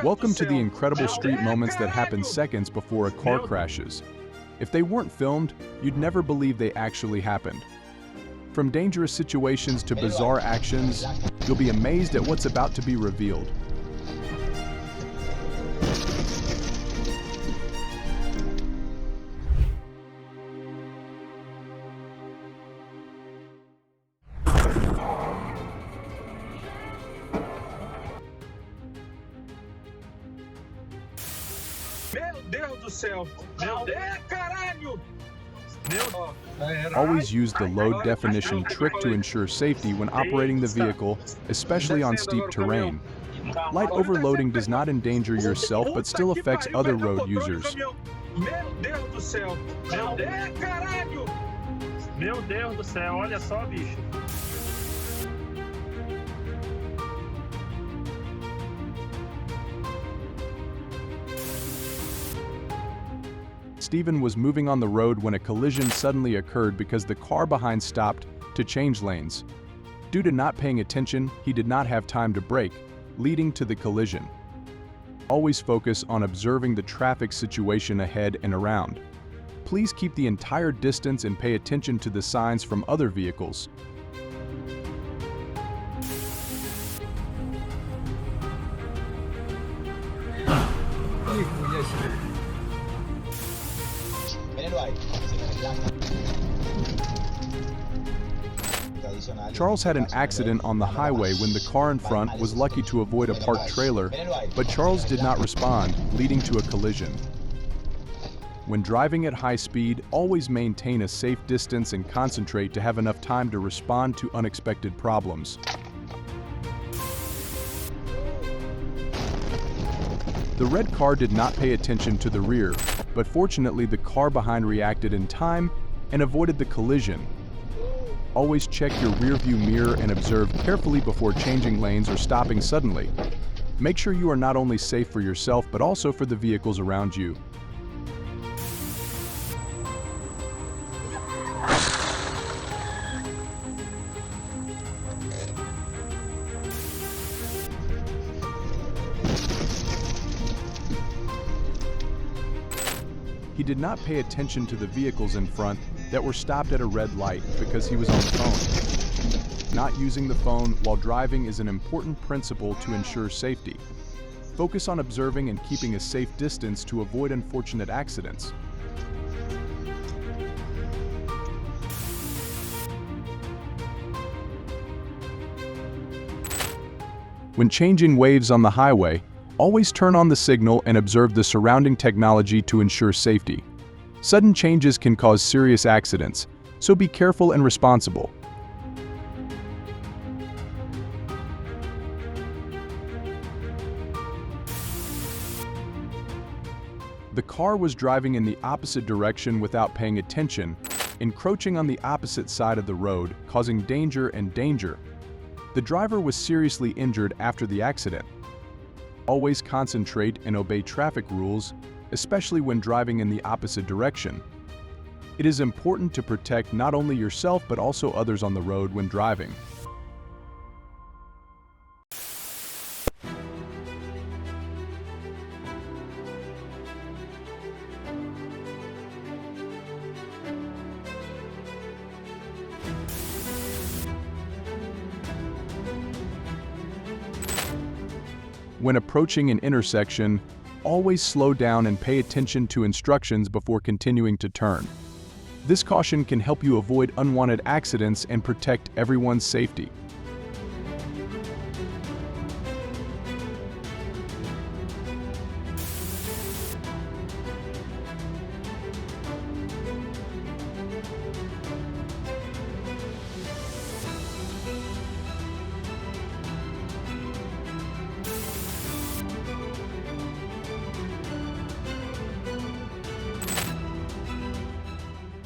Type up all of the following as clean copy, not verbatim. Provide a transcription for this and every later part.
Welcome to the incredible street moments that happen seconds before a car crashes. If they weren't filmed, you'd never believe they actually happened. From dangerous situations to bizarre actions, you'll be amazed at what's about to be revealed. Meu Deus do céu! Meu Deus, caralho! Always use the low definition trick to ensure safety when operating the vehicle, especially on steep terrain. Light overloading does not endanger yourself but still affects other road users. Meu Deus do céu! Meu Deus, caralho! Meu Deus do céu, olha só, bicho. Stephen was moving on the road when a collision suddenly occurred because the car behind stopped to change lanes. Due to not paying attention, he did not have time to brake, leading to the collision. Always focus on observing the traffic situation ahead and around. Please keep the entire distance and pay attention to the signs from other vehicles. Charles had an accident on the highway when the car in front was lucky to avoid a parked trailer, but Charles did not respond, leading to a collision. When driving at high speed, always maintain a safe distance and concentrate to have enough time to respond to unexpected problems. The red car did not pay attention to the rear, but fortunately the car behind reacted in time and avoided the collision. Always check your rearview mirror and observe carefully before changing lanes or stopping suddenly. Make sure you are not only safe for yourself but also for the vehicles around you. He did not pay attention to the vehicles in front that were stopped at a red light because he was on the phone. Not using the phone while driving is an important principle to ensure safety. Focus on observing and keeping a safe distance to avoid unfortunate accidents. When changing waves on the highway, always turn on the signal and observe the surrounding technology to ensure safety. Sudden changes can cause serious accidents, so be careful and responsible. The car was driving in the opposite direction without paying attention, encroaching on the opposite side of the road, causing danger and danger. The driver was seriously injured after the accident. Always concentrate and obey traffic rules, especially when driving in the opposite direction. It is important to protect not only yourself but also others on the road when driving. When approaching an intersection, always slow down and pay attention to instructions before continuing to turn. This caution can help you avoid unwanted accidents and protect everyone's safety.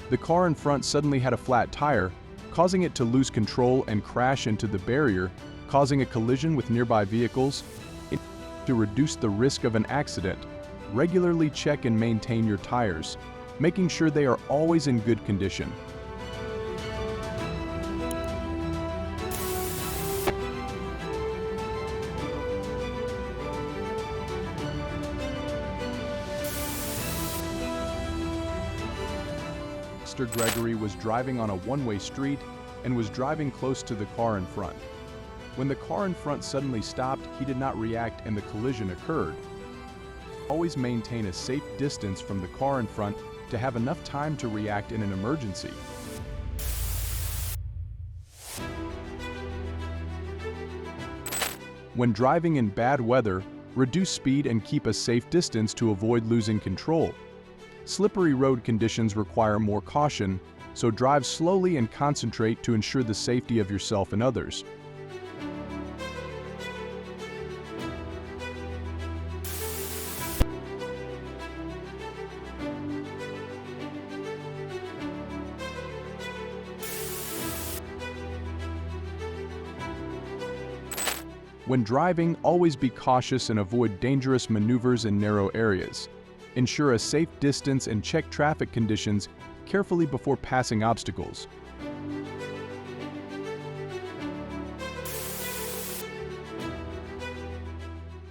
The car in front suddenly had a flat tire, causing it to lose control and crash into the barrier, causing a collision with nearby vehicles. To reduce the risk of an accident, regularly check and maintain your tires, making sure they are always in good condition. Mr. Gregory was driving on a one-way street and was driving close to the car in front. When the car in front suddenly stopped, he did not react and the collision occurred. Always maintain a safe distance from the car in front to have enough time to react in an emergency. When driving in bad weather, reduce speed and keep a safe distance to avoid losing control. Slippery road conditions require more caution, so drive slowly and concentrate to ensure the safety of yourself and others. When driving, always be cautious and avoid dangerous maneuvers in narrow areas. Ensure a safe distance and check traffic conditions carefully before passing obstacles.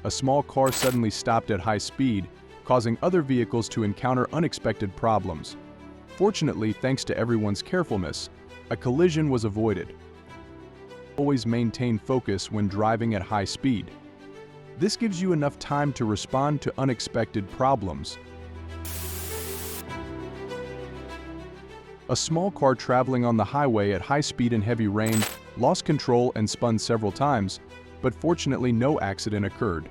A small car suddenly stopped at high speed, causing other vehicles to encounter unexpected problems. Fortunately, thanks to everyone's carefulness, a collision was avoided. Always maintain focus when driving at high speed. This gives you enough time to respond to unexpected problems. A small car traveling on the highway at high speed in heavy rain lost control and spun several times, but fortunately no accident occurred.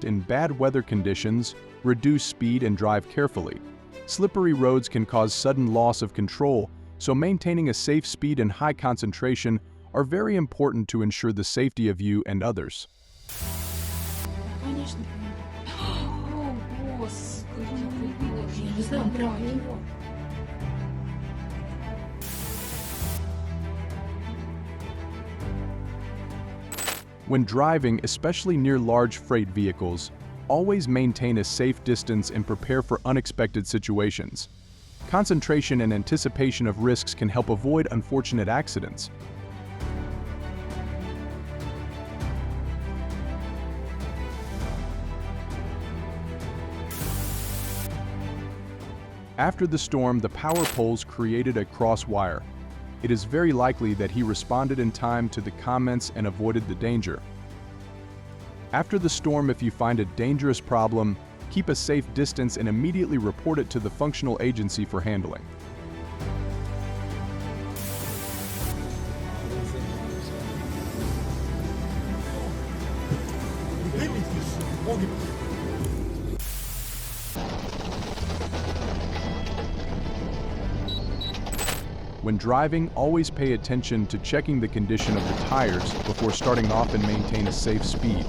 In bad weather conditions, reduce speed and drive carefully. Slippery roads can cause sudden loss of control, so maintaining a safe speed and high concentration are very important to ensure the safety of you and others. Конечно. О, Господи, я не знаю, прямо его. When driving, especially near large freight vehicles, always maintain a safe distance and prepare for unexpected situations. Concentration and anticipation of risks can help avoid unfortunate accidents. After the storm, the power poles created a cross wire. It is very likely that he responded in time to the comments and avoided the danger. After the storm, if you find a dangerous problem, keep a safe distance and immediately report it to the functional agency for handling. When driving, always pay attention to checking the condition of the tires before starting off and maintain a safe speed.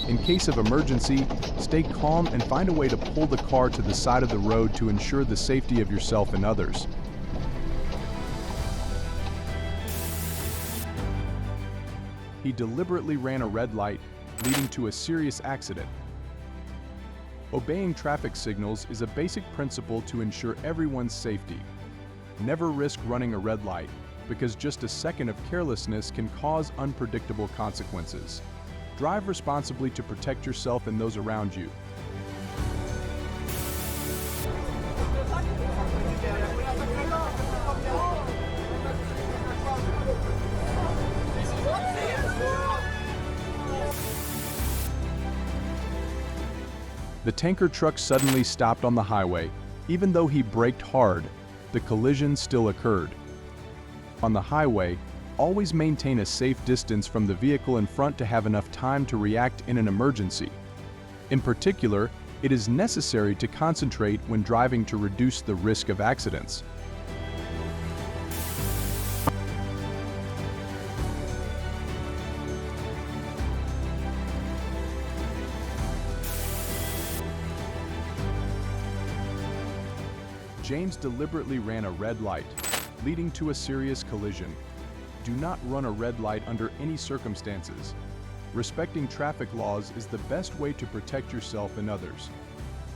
In case of emergency, stay calm and find a way to pull the car to the side of the road to ensure the safety of yourself and others. He deliberately ran a red light, leading to a serious accident. Obeying traffic signals is a basic principle to ensure everyone's safety. Never risk running a red light, because just a second of carelessness can cause unpredictable consequences. Drive responsibly to protect yourself and those around you. The tanker truck suddenly stopped on the highway. Even though he braked hard, the collision still occurred. On the highway, always maintain a safe distance from the vehicle in front to have enough time to react in an emergency. In particular, it is necessary to concentrate when driving to reduce the risk of accidents. James deliberately ran a red light, leading to a serious collision. Do not run a red light under any circumstances. Respecting traffic laws is the best way to protect yourself and others.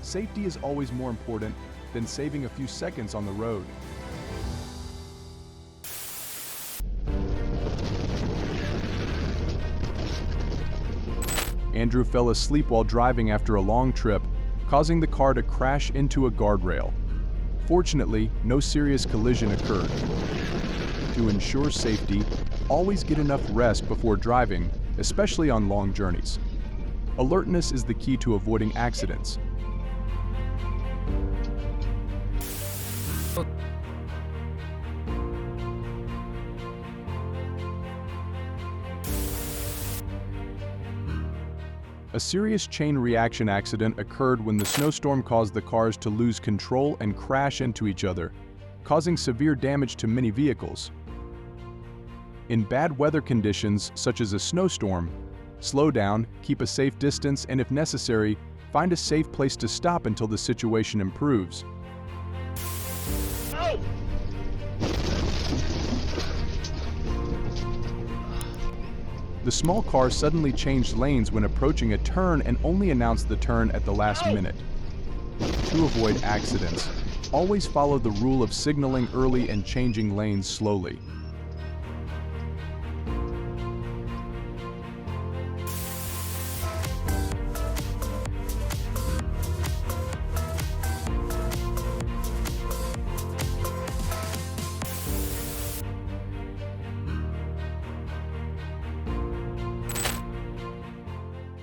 Safety is always more important than saving a few seconds on the road. Andrew fell asleep while driving after a long trip, causing the car to crash into a guardrail. Fortunately, no serious collision occurred. To ensure safety, always get enough rest before driving, especially on long journeys. Alertness is the key to avoiding accidents. A serious chain reaction accident occurred when the snowstorm caused the cars to lose control and crash into each other, causing severe damage to many vehicles. In bad weather conditions, such as a snowstorm, slow down, keep a safe distance, and if necessary, find a safe place to stop until the situation improves. Oh! The small car suddenly changed lanes when approaching a turn and only announced the turn at the last minute. To avoid accidents, always follow the rule of signaling early and changing lanes slowly.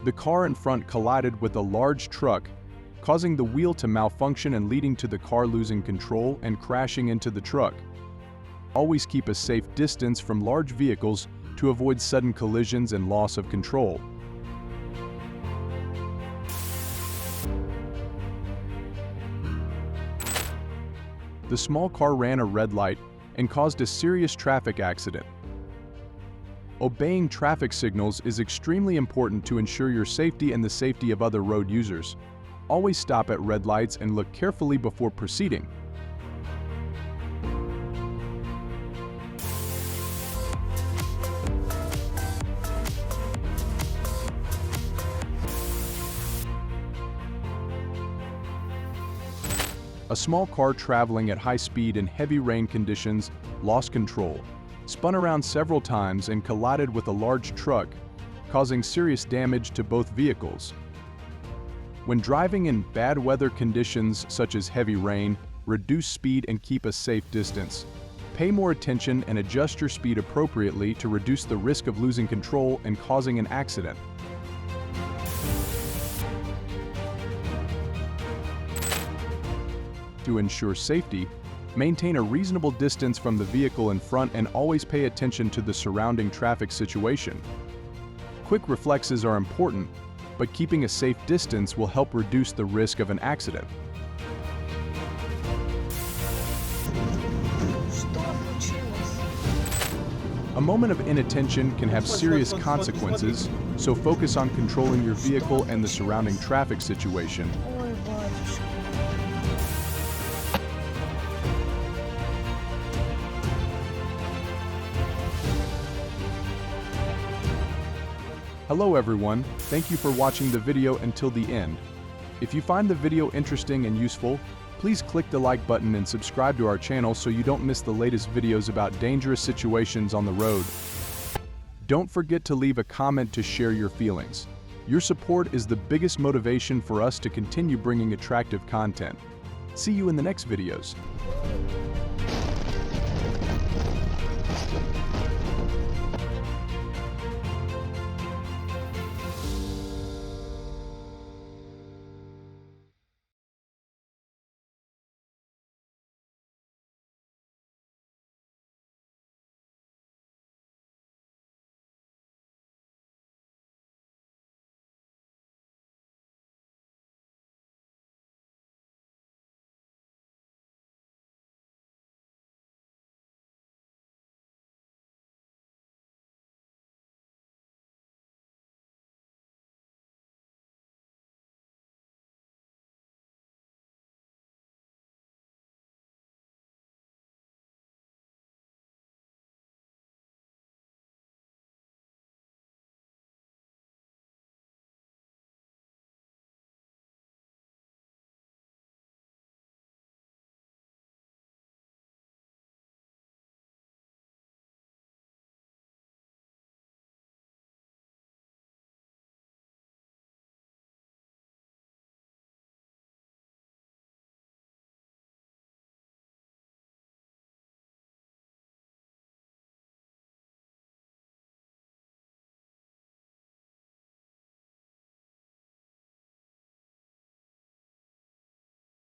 The car in front collided with a large truck, causing the wheel to malfunction and leading to the car losing control and crashing into the truck. Always keep a safe distance from large vehicles to avoid sudden collisions and loss of control. The small car ran a red light and caused a serious traffic accident. Obeying traffic signals is extremely important to ensure your safety and the safety of other road users. Always stop at red lights and look carefully before proceeding. A small car traveling at high speed in heavy rain conditions lost control, spun around several times and collided with a large truck, causing serious damage to both vehicles. When driving in bad weather conditions such as heavy rain, reduce speed and keep a safe distance. Pay more attention and adjust your speed appropriately to reduce the risk of losing control and causing an accident. To ensure safety, maintain a reasonable distance from the vehicle in front and always pay attention to the surrounding traffic situation. Quick reflexes are important, but keeping a safe distance will help reduce the risk of an accident. A moment of inattention can have serious consequences, so focus on controlling your vehicle and the surrounding traffic situation. Hello everyone, thank you for watching the video until the end. If you find the video interesting and useful, please click the like button and subscribe to our channel so you don't miss the latest videos about dangerous situations on the road. Don't forget to leave a comment to share your feelings. Your support is the biggest motivation for us to continue bringing attractive content. See you in the next videos.